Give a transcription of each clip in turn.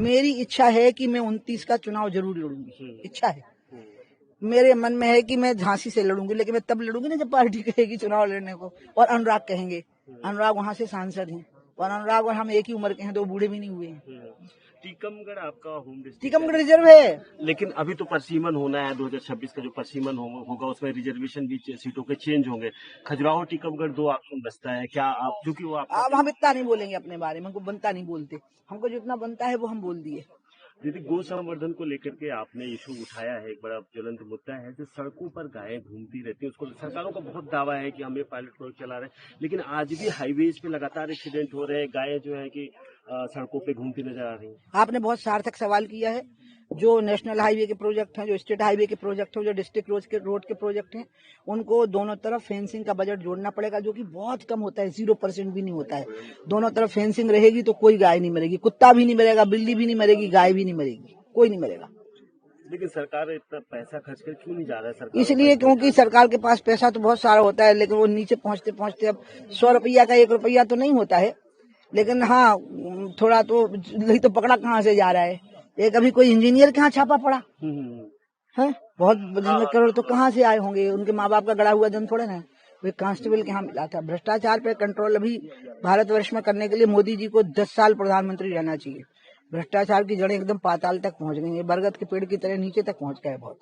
मेरी इच्छा है कि मैं 29 का चुनाव जरूर लड़ूंगी, इच्छा है मेरे मन में है कि मैं झांसी से लड़ूंगी, लेकिन मैं तब लड़ूंगी ना जब पार्टी कहेगी चुनाव लड़ने को, और अनुराग कहेंगे। अनुराग वहां से सांसद हैं, और अनुराग और हम एक ही उम्र के हैं, 2 बूढ़े भी नहीं हुए हैं। टीकमगढ़ आपका होम डिस्ट्रिक्ट, टीकमगढ़ रिजर्व है, लेकिन अभी तो परसीमन होना है। 2026 का जो परसीमन होगा उसमें रिजर्वेशन भी सीटों के चेंज होंगे। खजुराहो टीकमगढ़ 2 ऑप्शन बचता है क्या आप, क्योंकि वो अब हम इतना नहीं बोलेंगे अपने बारे में, हमको बनता नहीं बोलते, हमको जितना बनता है वो हम बोल दिए। दीदी, गौ संवर्धन को लेकर के आपने इशू उठाया है, एक बड़ा ज्वलंत मुद्दा है। जो सड़कों पर गायें घूमती रहती है, उसको सरकारों का बहुत दावा है कि हम ये पायलट प्रोजेक्ट चला रहे हैं, लेकिन आज भी हाईवेज पे लगातार एक्सीडेंट हो रहे हैं। गायें जो है कि सड़कों पे घूमती नजर आ रही हैं। आपने बहुत सार्थक सवाल किया है। जो नेशनल हाईवे के प्रोजेक्ट हैं, जो स्टेट हाईवे के प्रोजेक्ट हैं, जो डिस्ट्रिक्ट रोड के प्रोजेक्ट हैं, उनको दोनों तरफ फेंसिंग का बजट जोड़ना पड़ेगा, जो कि बहुत कम होता है, 0% भी नहीं होता है। दोनों तरफ फेंसिंग रहेगी तो कोई गाय नहीं मरेगी, कुत्ता भी नहीं मरेगा, बिल्ली भी नहीं मरेगी, गाय भी नहीं मरेगी, कोई नहीं मरेगा। लेकिन सरकार इतना पैसा खर्च कर क्यों नहीं जा रहा है? सरकार इसलिए क्योंकि सरकार के पास पैसा तो बहुत सारा होता है, लेकिन वो नीचे पहुंचते पहुंचते अब 100 रुपया का 1 रुपया तो नहीं होता है, लेकिन हाँ थोड़ा तो नहीं तो पकड़ा कहाँ से जा रहा है। एक अभी कोई इंजीनियर के यहाँ छापा पड़ा है, बहुत करोड़ तो कहाँ से आए होंगे, उनके माँ बाप का गड़ा हुआ धन थोड़े ना, वे कांस्टेबल के यहाँ मिला था। भ्रष्टाचार पे कंट्रोल अभी भारतवर्ष में करने के लिए मोदी जी को 10 साल प्रधानमंत्री रहना चाहिए। भ्रष्टाचार की जड़ें एकदम पाताल तक पहुंच गई है, बरगद के पेड़ की तरह नीचे तक पहुंच गए बहुत।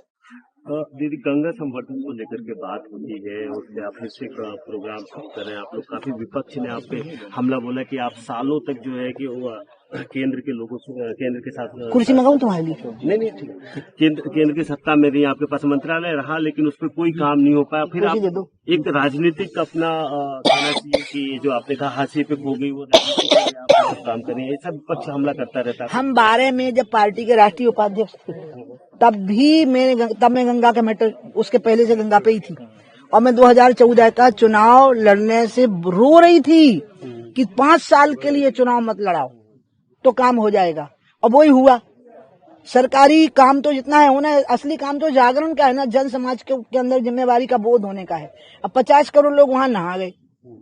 दीदी, गंगा संवर्धन को लेकर के बात होती है, उससे आप फिर से प्रोग्राम शुरू कर रहे हैं। आप लोग काफी विपक्ष ने आप पे हमला बोला कि आप सालों तक जो है कि वो केंद्र के लोगों से, केंद्र के साथ कुर्सी मंगाऊं तुम्हारे लिए? नहीं ठीक है। केंद्र की सत्ता में नहीं, आपके पास मंत्रालय रहा, लेकिन उस पर कोई काम नहीं हो पाया। फिर आप एक राजनीतिक अपना कहना चाहिए कि जो आपने कहा हाशिए पे खो गई, वो आप काम करें, ये सब विपक्ष हमला करता रहता है। हम 12 में जब पार्टी के राष्ट्रीय उपाध्यक्ष थे, तब मैं गंगा का मैटर, उसके पहले से गंगा पे ही थी, और मैं 2014 का चुनाव लड़ने से रो रही थी कि 5 साल के लिए चुनाव मत लड़ाओ तो काम हो जाएगा, और वही हुआ। सरकारी काम तो जितना है होना है, असली काम तो जागरण का है ना, जन समाज के अंदर जिम्मेवारी का बोध होने का है। अब 50 करोड़ लोग वहां नहा गए,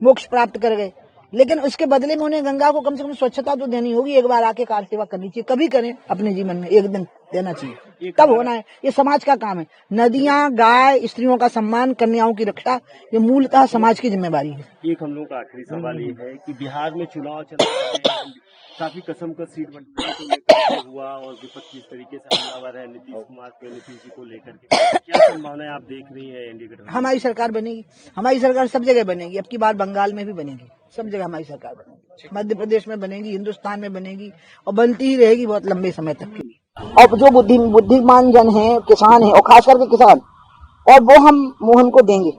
मोक्ष प्राप्त कर गए, लेकिन उसके बदले में उन्हें गंगा को कम से कम स्वच्छता तो देनी होगी। एक बार आके कार सेवा करनी चाहिए, कभी करें अपने जीवन में, एक दिन देना चाहिए, तब होना है। ये समाज का काम है। नदियां, गाय, स्त्रियों का सम्मान, कन्याओं की रक्षा, ये मूलतः समाज की जिम्मेवारी है। एक हम लोग का आखिरी सवाल ये है कि बिहार में चुनाव चल रहा है, काफी कसम का सीट बंटवारे हुआ, और विपक्ष इस तरीके से हमलावर है नीतीश कुमार पे, नीतीश जी को लेकर के क्या संभावनाएं आप देख रही है एनडीए गठबंधन? हमारी सरकार बनेगी, हमारी सरकार सब जगह बनेगी। अब की बार बंगाल में भी बनेगी, सब जगह हमारी सरकार बनेगी, मध्य प्रदेश में बनेगी, हिंदुस्तान में बनेगी, और बनती ही रहेगी बहुत लंबे समय तक। और जो बुद्धिमान जन है, किसान है, और खास करके किसान, और वो हम मोहन को देंगे।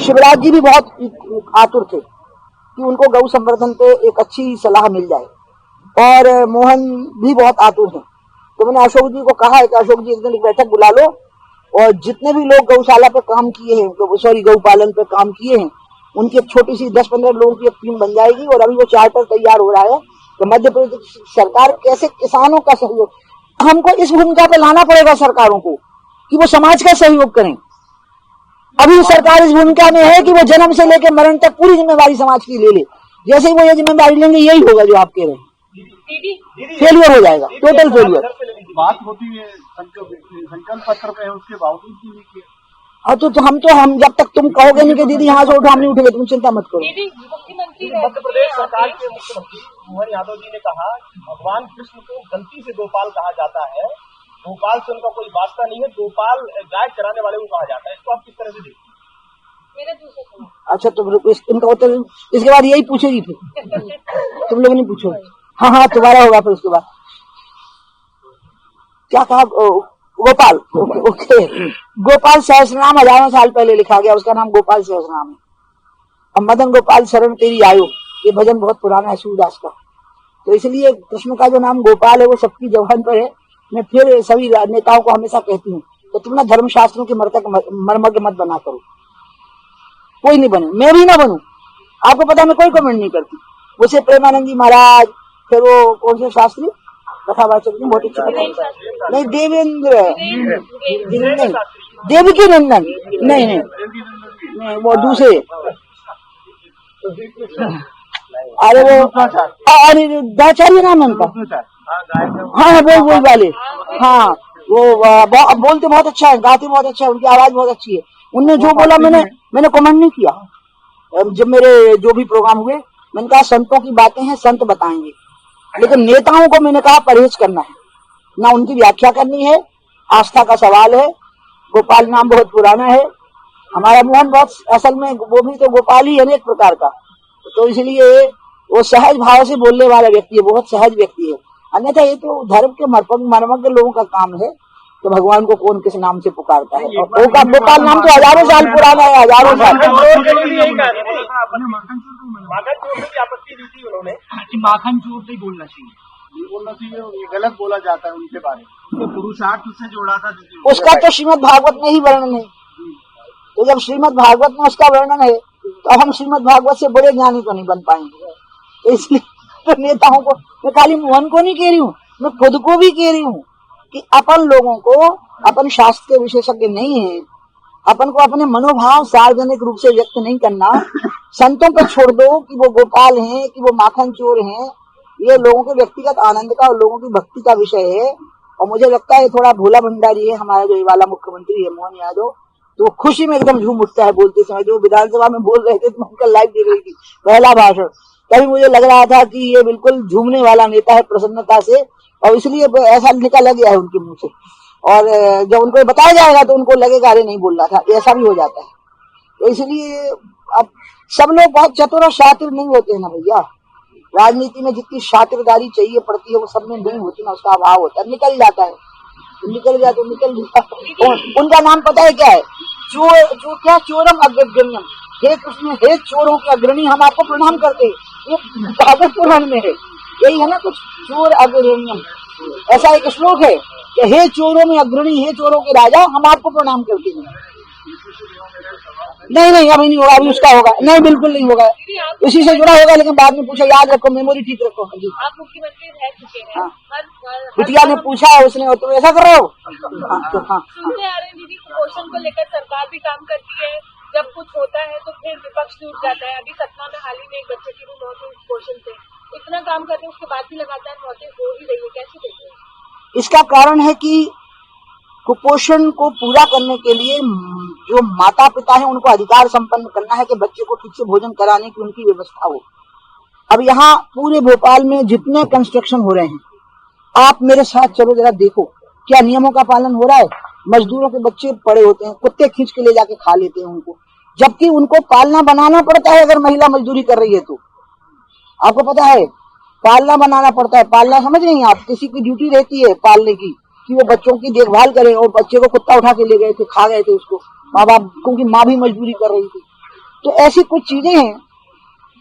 शिवराज जी भी बहुत आतुर थे कि उनको गौ संवर्धन पे एक अच्छी सलाह मिल जाए, और मोहन भी बहुत आतुर हैं। तो मैंने अशोक जी को कहा है कि अशोक जी एक दिन बैठक बुला लो, और जितने भी लोग गौशाला पे काम किए हैं, गौपालन पे काम किए हैं, उनकी एक छोटी सी 10-15 लोगों की एक टीम बन जाएगी, और अभी वो चार्टर तैयार हो रहा है। तो मध्य प्रदेश सरकार कैसे किसानों का सहयोग, हमको इस भूमिका पे लाना पड़ेगा सरकारों को कि वो समाज का सहयोग करें। अभी सरकार इस भूमिका में है कि वो जन्म से लेकर मरण तक पूरी जिम्मेवारी समाज की ले ले। जैसे ही वो ये जिम्मेवारी लेंगे, यही होगा जो आप कह रहे हैं, फेलियर हो जाएगा, टोटल फेलियर। बात होती है संकल्प पत्र पे, उसके बावजूद भी नहीं किया। और तो हम जब तक तुम कहोगे नहीं कि दीदी यहाँ से उठो, हम नहीं उठेंगे, तुम चिंता मत करो। मध्य प्रदेश सरकार के मुख्यमंत्री मोहन यादव जी ने कहा कि भगवान कृष्ण को गलती से गोपाल कहा जाता है, गोपाल से उनका कोई वास्ता नहीं है, गोपाल गाय चराने वाले को कहा जाता है। इसको आप किस तरह से देखते हैं? अच्छा, तो इनका उत्तर इसके बाद यही पूछेगी, फिर तुम लोग नहीं पूछो। हाँ, तुम्हारा होगा फिर उसके बाद। क्या कहा? गोपाल, ओके। गोपाल सहस्रनाम हजारों साल पहले लिखा गया, उसका नाम गोपाल सहस्रनाम है। अब मदन गोपाल शरण तेरी आयो, ये भजन बहुत पुराना है सूरदास का, तो इसलिए कृष्ण का जो नाम गोपाल है वो सबकी जबान पर है। मैं फिर सभी नेताओं को हमेशा कहती हूँ तो तुम ना धर्मशास्त्रों के मर्मज्ञ मत बना करो, कोई नहीं बने, मैं भी ना बनूं। आपको पता, मैं कोई कमेंट नहीं करती। उसे प्रेमानंद जी महाराज, फिर वो कौन से शास्त्री कथावाचक जी, बहुत अच्छे, नहीं देवेंद्र, नहीं देवकी नंदन, नहीं वो दूसरे, अरे वो दाचार्य नाम है उनका, हाँ बोल वाले, हाँ वो बोलते बहुत अच्छा है, गाते बहुत अच्छा है, उनकी आवाज बहुत अच्छी है। उनने जो बोला मैंने कमेंट नहीं किया। जब मेरे जो भी प्रोग्राम हुए मैंने कहा संतों की बातें हैं, संत बताएंगे, लेकिन नेताओं को मैंने कहा परहेज करना है, ना उनकी व्याख्या करनी है, आस्था का सवाल है। गोपाल नाम बहुत पुराना है, हमारा मोहन बहुत असल में वो भी तो गोपाल ही है एक प्रकार का, तो इसलिए वो सहज भाव से बोलने वाला व्यक्ति है, बहुत सहज व्यक्ति है। अन्यथा ये तो धर्म के मर्मज्ञ लोगों का काम है तो भगवान को कौन किस नाम से पुकारता है। और गोपाल नाम तो हजारों साल पुराना है, हजारों साल। माखन चोर नहीं बोलना चाहिए, ये गलत बोला जाता है उनके बारे में, पुरुषार्थ से जोड़ा था उसका तो श्रीमद् भागवत में ही वर्णन है। तो जब श्रीमद् भागवत में उसका वर्णन है तो हम श्रीमद् भागवत से बड़े ज्ञानी तो नहीं बन पाएंगे। तो इसलिए तो नेताओं को, मैं खाली मोहन को नहीं कह रही हूँ, मैं खुद को भी कह रही हूँ कि अपन लोगों को, अपन शास्त्र के विशेषज्ञ नहीं है, अपन को अपने मनोभाव सार्वजनिक रूप से व्यक्त नहीं करना। संतों पर छोड़ दो कि वो गोपाल हैं कि वो माखन चोर हैं, ये लोगों के व्यक्तिगत आनंद का और लोगों की भक्ति का विषय है। और मुझे लगता है थोड़ा भोला भंडारी है हमारा जो ये वाला मुख्यमंत्री है मोहन यादव, तो खुशी में एकदम झूम उठता है बोलते समय। जो विधानसभा में बोल रहे थे तो मैं उनका लाइव देख रही थी पहला भाषण, तभी मुझे लग रहा था कि ये बिल्कुल झूमने वाला नेता है प्रसन्नता से, और इसलिए ऐसा निकल गया है उनके मुंह से। और जब उनको बताया जाएगा तो उनको लगेगा अरे नहीं बोल रहा था, ऐसा भी हो जाता है। तो इसलिए अब सब लोग बहुत चतुर और शातिर नहीं होते हैं ना भैया। राजनीति में जितनी शातिरदारी चाहिए पड़ती है वो सब में नहीं होती ना, उसका अभाव होता है, निकल जाता है, निकल जाता। उनका नाम पता है क्या है? क्या चोरम अग्रगण्यम, हे कृष्ण हे चोरों के अग्रणी हम आपको प्रणाम करते हैं। ये भागवत पुराण में है, यही है ना कुछ, चोर अग्रगण्यम, ऐसा एक श्लोक है कि हे चोरों में अग्रणी, हे चोरों के राजा हम आपको प्रणाम करते हैं। नहीं अभी नहीं होगा, अभी उसका होगा नहीं, बिल्कुल नहीं होगा, उसी से जुड़ा होगा, लेकिन बाद में पूछा, याद रखो, मेमोरी ठीक रखो। आप मुख्यमंत्री रह चुके हैं, बिटिया ने पूछा उसने, तुम ऐसा कर रहे हो। सुनते आ रहे हैं दीदी, कुपोषण को लेकर सरकार भी काम करती है, जब कुछ होता है तो फिर विपक्ष जुट जाता है। अभी सतना में हाल ही में एक बच्चे की भी मौत हुई कुपोषण से, इतना काम करते हैं उसके बाद भी लगातार मौतें हो ही रही है, कैसे देख रहे हैं? इसका कारण है कि कुपोषण को पूरा करने के लिए जो माता पिता है उनको अधिकार संपन्न करना है कि बच्चे को ठीक से भोजन कराने की उनकी व्यवस्था हो। अब यहाँ पूरे भोपाल में जितने कंस्ट्रक्शन हो रहे हैं, आप मेरे साथ चलो जरा देखो क्या नियमों का पालन हो रहा है। मजदूरों के बच्चे पड़े होते हैं, कुत्ते खींच के ले जाके खा लेते हैं उनको, जबकि उनको पालना बनाना पड़ता है। अगर महिला मजदूरी कर रही है तो आपको पता है पालना बनाना पड़ता है। पालना समझ रही हैं आप, किसी की ड्यूटी रहती है पालने की कि वो बच्चों की देखभाल करे, और बच्चे को कुत्ता उठा के ले गए थे, खा गए थे उसको माँ बाप, क्योंकि माँ भी मजदूरी कर रही थी। तो ऐसी कुछ चीजें हैं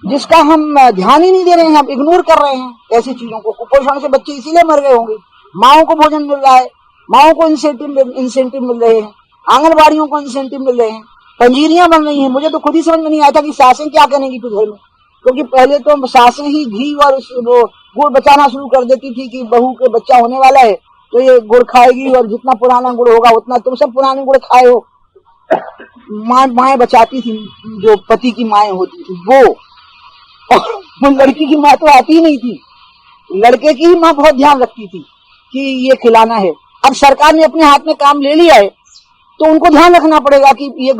जिसका हम ध्यान ही नहीं दे रहे हैं, हम इग्नोर कर रहे हैं ऐसी चीजों को। कुपोषण से बच्चे इसीलिए मर गए होंगे। माओ को भोजन मिल रहा है, माओ को इंसेंटिव मिल रहे हैं, आंगनबाड़ियों को इंसेंटिव मिल रहे हैं, पंजीरियां बन रही हैं। मुझे तो खुद ही समझ में नहीं आया था कि सासें क्या करेंगी फिर घर में, क्योंकि पहले तो सासें ही घी और गुड़ बचाना शुरू कर देती थी कि बहू के बच्चा होने वाला है तो ये गुड़ खाएगी, और जितना पुराना गुड़ होगा उतना, तुम सब पुराने गुड़ खाए हो। माएँ बचाती थी, जो पति की माएँ होती थी वो, और लड़की की माँ तो आती ही नहीं थी, लड़के की ही माँ बहुत ध्यान रखती थी कि ये खिलाना है। अब सरकार ने अपने हाथ में काम ले लिया है तो उनको ध्यान रखना पड़ेगा कि ये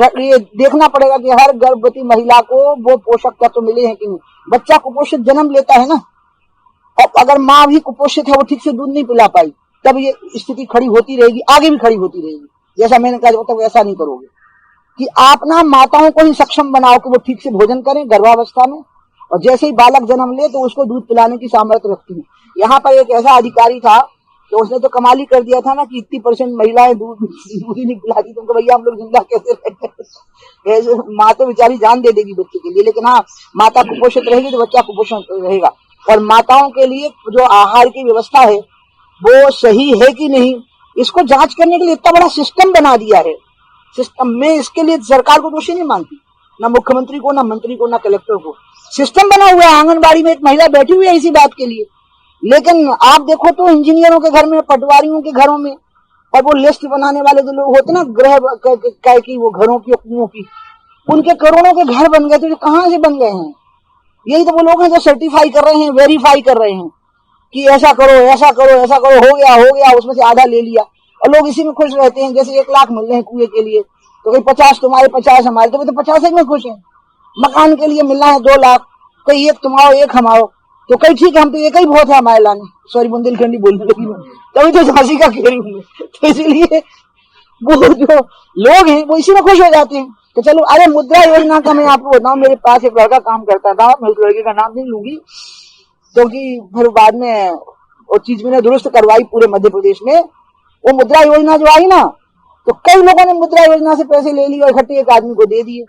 देखना पड़ेगा कि हर गर्भवती महिला को वो पोषक तत्व मिले हैं कि नहीं। बच्चा कुपोषित जन्म लेता है ना, और अगर माँ भी कुपोषित है, वो ठीक से दूध नहीं पिला पाई, तब ये स्थिति खड़ी होती रहेगी, आगे भी खड़ी होती रहेगी। जैसा मैंने कहा, जब तक ऐसा नहीं करोगे कि आप ना माताओं को ही सक्षम बनाओ कि वो ठीक से भोजन करें गर्भावस्था में, और जैसे ही बालक जन्म ले तो उसको दूध पिलाने की सामर्थ्य रखती है। यहाँ पर एक ऐसा अधिकारी था तो उसने तो कमाल ही कर दिया था ना कि 80% महिलाएं दूध ही नहीं पिलाती, तुमको भैया हम लोग जिंदा कैसे रहते। माँ तो बेचारी जान दे देगी बच्चे के लिए, लेकिन हाँ माता कुपोषित रहेगी तो बच्चा कुपोषित रहेगा। और माताओं के लिए जो आहार की व्यवस्था है वो सही है कि नहीं, इसको जांच करने के लिए इतना बड़ा सिस्टम बना दिया है। सिस्टम में इसके लिए सरकार को दोषी नहीं मानती, ना मुख्यमंत्री को, ना मंत्री को, ना कलेक्टर को। सिस्टम बना हुआ है, आंगनबाड़ी में एक महिला बैठी हुई है इसी बात के लिए। लेकिन आप देखो तो इंजीनियरों के घर में, पटवारियों के घरों में, और वो लिस्ट बनाने वाले जो लोग होते ना गृह की, वो घरों की, कुओं की, उनके करोड़ों के घर बन गए थे। कहाँ से बन गए हैं? यही तो वो लोग हैं जो सर्टिफाई कर रहे हैं, वेरीफाई कर रहे हैं। कि ऐसा करो ऐसा करो ऐसा करो, हो गया, उसमें से आधा ले लिया और लोग इसी में खुश रहते हैं। जैसे 1 लाख मिल रहे हैं कुएं के लिए, तो कहीं 50 तुम्हारे 50 हमारे, तो 50 में खुश हैं। मकान के लिए मिलना है 2 लाख, कोई 1 तुम आओ 1 हम आओ, तो कहीं ठीक है, हम तो एक ही बहुत है हमारे लाने, सॉरी बुंदेलखंडी बोलने लगी मैं, तभी तो झांसी का कह रही हूँ। तो इसीलिए वो जो लोग हैं वो इसी में खुश हो जाते हैं। तो चलो, अरे मुद्रा योजना का मैं आपको बताऊं, मेरे पास एक लड़का काम करता था, मैं उस लड़के का नाम नहीं लूंगी क्योंकि फिर बाद में वो चीज मैंने दुरुस्त करवाई पूरे मध्य प्रदेश में। वो मुद्रा योजना जो आई ना, तो कई लोगों ने मुद्रा योजना से पैसे ले लिए और इकट्ठे एक आदमी को दे दिए,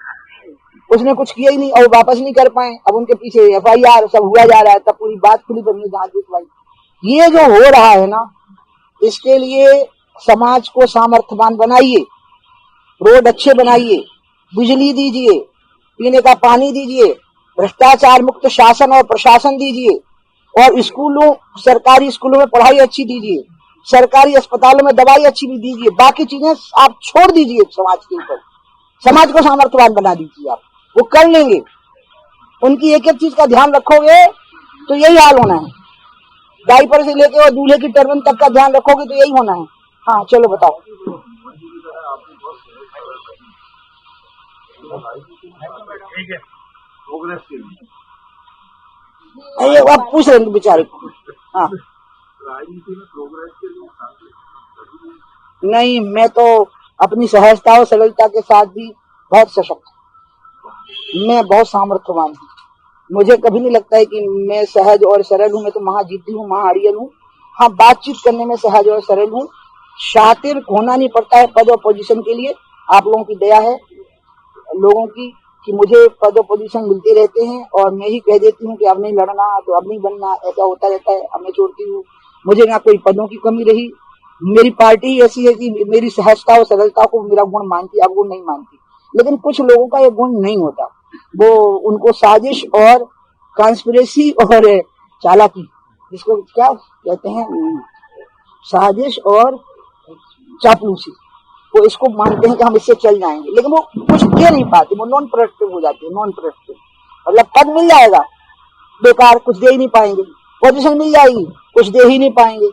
उसने कुछ किया ही नहीं और वापस नहीं कर पाए। अब उनके पीछे FIR सब हुआ जा रहा है, तब पूरी बात खुली बनी जांच जुटवाई। ये जो हो रहा है ना, इसके लिए समाज को सामर्थ्यवान बनाइए, रोड अच्छे बनाइए, बिजली दीजिए, पीने का पानी दीजिए, भ्रष्टाचार मुक्त शासन और प्रशासन दीजिए, और स्कूलों, सरकारी स्कूलों में पढ़ाई अच्छी दीजिए, सरकारी अस्पतालों में दवाई अच्छी भी दीजिए। बाकी चीजें आप छोड़ दीजिए समाज के ऊपर, समाज को सामर्थ्यवान बना दीजिए, आप वो कर लेंगे। उनकी एक एक चीज का ध्यान रखोगे तो यही हाल होना है। डायपर से लेके और दूल्हे की टर्बन तक का ध्यान रखोगे तो यही होना है। हाँ चलो बताओ। अरे आप पूछ रहे हैं बेचारे को। हाँ राजनीति में प्रोग्रेस के लिए नहीं, मैं तो अपनी सहजता और सरलता के साथ भी बहुत सशक्त, मैं बहुत सामर्थ्यवान हूँ। मुझे कभी नहीं लगता है कि मैं सहज और सरल हूँ। मैं तो महाजिद्दी हूँ, महाअड़ियल हूँ। हाँ, बातचीत करने में सहज और सरल हूँ। शातिर होना नहीं पड़ता है पद और पोजीशन के लिए। आप लोगों की दया है लोगों की कि मुझे पद और पोजीशन मिलते रहते हैं और मैं ही कह देती हूँ कि अब नहीं लड़ना तो अब नहीं बनना, ऐसा होता रहता है। अब मैं छोड़ती हूँ, मुझे ना कोई पदों की कमी रही। मेरी पार्टी ऐसी है कि मेरी सहजता और सरलता को मेरा गुण मानती, अब गुण नहीं मानती। लेकिन कुछ लोगों का ये गुण नहीं होता, वो उनको साजिश और कॉन्स्पिरेसी और चालाकी, जिसको क्या कहते हैं, साजिश और चापलूसी, वो इसको मानते हैं कि हम इससे चल जाएंगे, लेकिन वो कुछ दे नहीं पाते, वो नॉन प्रोडक्टिव हो जाते हैं। नॉन प्रोडक्टिव मतलब पद मिल जाएगा बेकार, कुछ दे ही नहीं पाएंगे। पोजीशन मिल जाएगी, कुछ दे ही नहीं पाएंगे,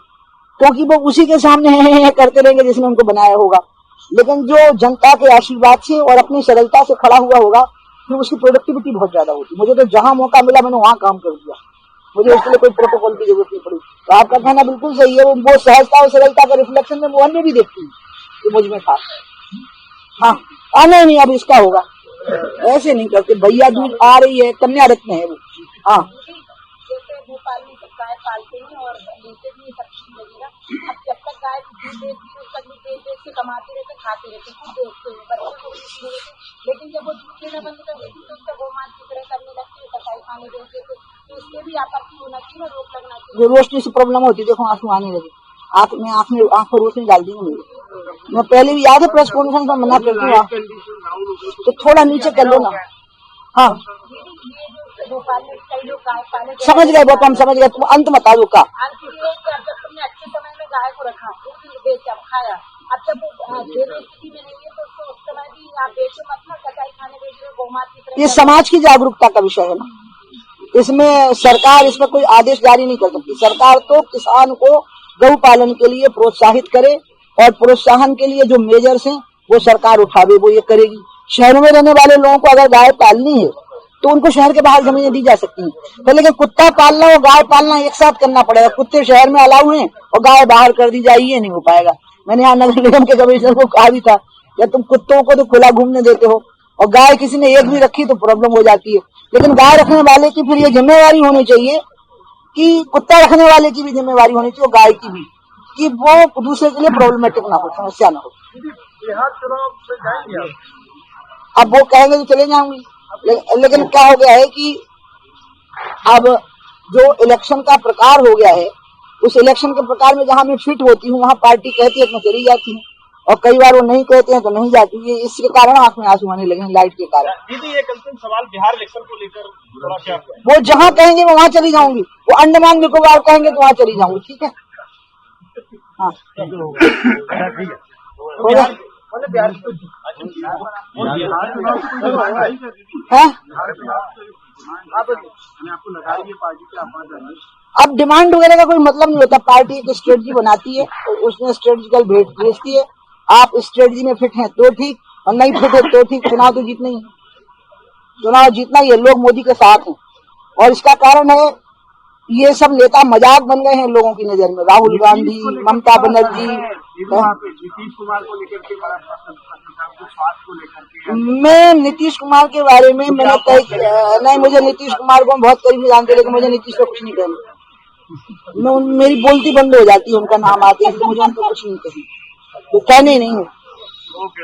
क्योंकि वो उसी के सामने है करते रहेंगे जिसने उनको बनाया होगा। लेकिन जो जनता के आशीर्वाद से और अपनी सरलता से खड़ा हुआ होगा, फिर उसकी प्रोडक्टिविटी बहुत ज्यादा होती। मुझे तो जहां मौका मिला मैंने वहां काम कर दिया, मुझे उसके लिए कोई प्रोटोकॉल की जरूरत नहीं पड़ी। तो आपका कहना बिल्कुल सही है, वो सहजता और सरलता का रिफ्लेक्शन में वो अन्य भी देखती है कि मुझ में था। हाँ, आना नहीं, अब इसका होगा, ऐसे नहीं करते। भैया दूध आ रही है, कन्या रत्न है वो। हाँ, जैसे भोपाल में सब गाय पालते हैं और लेते भी सब चीज लगेगा। अब जब तक गाय दूध देती है उसका दूध बेच के कमाते रहते, खाते रहते, खुद देखते हैं, बच्चों को भी देते रहते। लेकिन जब वो दूध देना बंद कर देती तो उसका गोमांस की तरह करने लगती है, कसाई खाने देते थे, तो इसके भी आपत्ति होना चाहिए, रोक लगना चाहिए। जो रोशनी से प्रॉब्लम होती है, देखो आंसू आने लगे, आंख पर रोशनी डाल दी मुझे। मैं पहले भी याद है प्रेस कॉन्फ्रेंस में मना करती हूँ, तो थोड़ा नीचे कर लो ना। हाँ भोपाल में कई लोग गाय पाले, समझ गए, बहुत हम समझ गए। तुम अंत बता दो का। अंत ये है कि अब जब तुमने अच्छे समय में गाय को रखा, दूध बेचा, खाया, अब जब वो देने स्थिति में नहीं है तो उसको उस समय भी आप बेचो मत ना, कसाई खाने बेच रहे, गोमांस की तरह। ये समाज की जागरूकता का विषय है ना, इसमें सरकार इसमें कोई आदेश जारी नहीं कर सकती। सरकार तो किसान को गौ पालन के लिए प्रोत्साहित करे और प्रोत्साहन के लिए जो मेजर्स हैं वो सरकार उठावे, वो ये करेगी। शहरों में रहने वाले लोगों को अगर गाय पालनी है तो उनको शहर के बाहर जमीनें दी जा सकती हैं। तो लेकिन कुत्ता पालना और गाय पालना एक साथ करना पड़ेगा। कुत्ते शहर में अलाउ हैं और गाय बाहर कर दी जाए, ये नहीं हो पाएगा। मैंने यहाँ नगर निगम के कमिश्नर को कहा भी था, या तुम कुत्तों को तो खुला घूमने देते हो और गाय किसी ने एक भी रखी तो प्रॉब्लम हो जाती है। लेकिन गाय रखने वाले की फिर ये जिम्मेवारी होनी चाहिए कि कुत्ता रखने वाले की भी जिम्मेवारी होनी चाहिए, गाय की भी, कि वो दूसरे के लिए प्रॉब्लमेटिक ना हो, समस्या ना हो। बिहार चुनाव में जाएंगे अब वो कहेंगे तो चले जाऊंगी, लेकिन क्या हो गया है कि अब जो इलेक्शन का प्रकार हो गया है, उस इलेक्शन के प्रकार में जहां मैं फिट होती हूँ वहां पार्टी कहती है तो मैं चली जाती हूँ, और कई बार वो नहीं कहते हैं तो नहीं जाती है। इसके कारण आंख में आंसू आने लगे, लाइट के कारण। दीदी एक अंतिम सवाल बिहार इलेक्शन को लेकर थोड़ा क्या, वो जहां कहेंगे मैं वहां चली जाऊंगी, वो अंडमान निकोबार कहेंगे तो वहां चली जाऊंगी, ठीक है। हाँ बिहार है? आपको लगा रही है पार्टी के आपात है, अब डिमांड वगैरह का कोई मतलब नहीं होता। पार्टी एक स्ट्रेटजी बनाती है, उसमें स्ट्रेटजिकल भेजती है। आप स्ट्रेटजी में फिट हैं तो ठीक, और नहीं फिट है तो ठीक। चुनाव तो जीतना ही है, चुनाव जीतना ही है। लोग मोदी के साथ हैं, और इसका कारण है ये सब नेता मजाक बन गए हैं लोगों की नजर में। राहुल गांधी, ममता बनर्जी। नीतीश कुमार को लेकर के बड़ा स्वास्थ्य को लेकर के मैं नीतीश कुमार के बारे में मैंने नहीं, मुझे नीतीश कुमार को हम बहुत करीब से जानते, लेकिन मुझे नीतीश को कुछ नहीं कहना। मेरी बोलती बंद हो जाती है उनका नाम आते ही, तो मुझे उनको कुछ नहीं कहना, तो कहने ही नहीं है। ओके